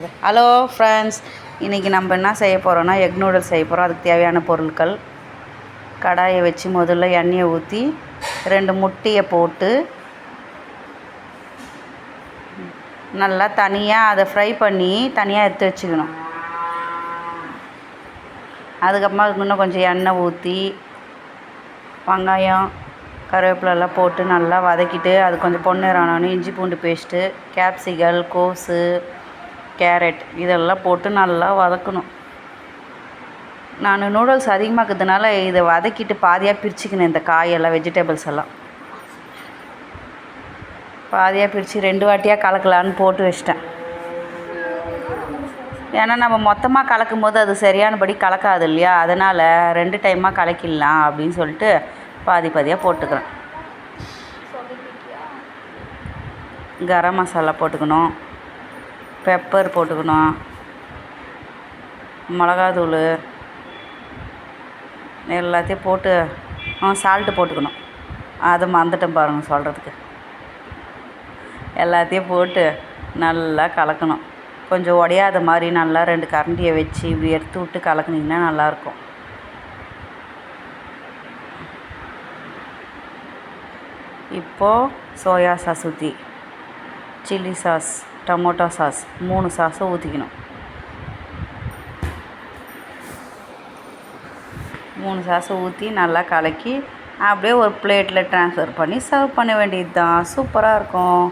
Hello friends, இன்றைக்கி நம்ம என்ன செய்ய போகிறோன்னா எக் நூடுல்ஸ் செய்ய போகிறோம். அதுக்கு தேவையான பொருட்கள்: கடாயை வச்சு முதல்ல எண்ணெயை ஊற்றி 2 முட்டையை போட்டு நல்லா தனியாக அதை ஃப்ரை பண்ணி தனியாக எடுத்து வச்சுக்கணும். அதுக்கப்புறமா அதுக்கு இன்னும் கொஞ்சம் எண்ணெய் ஊற்றி வெங்காயம் கருவேப்பிலெல்லாம் போட்டு நல்லா வதக்கிட்டு அது கொஞ்சம் பொன்னிறம் ஆனோடனே இஞ்சி பூண்டு பேஸ்ட்டு, கேப்சிகல், கோஸு, கேரட் இதெல்லாம் போட்டு நல்லா வதக்கணும். நான் நூடுல்ஸ் அதிகமாக இருக்கிறதுனால இதை வதக்கிட்டு பாதியாக பிரிச்சுக்கினேன். இந்த காயெல்லாம் வெஜிடபிள்ஸ் எல்லாம் பாதியாக பிரித்து 2 வாட்டியாக கலக்கலான்னு போட்டு வச்சிட்டேன். ஏன்னா நம்ம மொத்தமாக கலக்கும் போது அது சரியானபடி கலக்காது இல்லையா, அதனால் 2 டைமாக கலக்கிடலாம் அப்படின்னு சொல்லிட்டு பாதியாக போட்டுக்கிறேன். கரம் மசாலா போட்டுக்கணும், பெப்பர் போட்டுக்கணும், மிளகாத்தூள் எல்லாத்தையும் போட்டு சால்ட்டு போட்டுக்கணும். அதை மறந்துட்டேன் பாருங்கள் சொல்கிறதுக்கு. எல்லாத்தையும் போட்டு நல்லா கலக்கணும். கொஞ்சம் உடையாத மாதிரி நல்லா 2 கரண்டியை வச்சு இப்படி எடுத்து விட்டு கலக்குனிங்கன்னா நல்லாயிருக்கும். இப்போது சோயா சாஸ் ஊற்றி, சில்லி சாஸ், டொமேட்டோ சாஸ் 3 சாஸும் ஊற்றிக்கணும். 3 சாஸை ஊற்றி நல்லா கலக்கி அப்படியே ஒரு பிளேட்டில் ட்ரான்ஸ்ஃபர் பண்ணி சர்வ் பண்ண வேண்டியது தான். சூப்பராக இருக்கும்.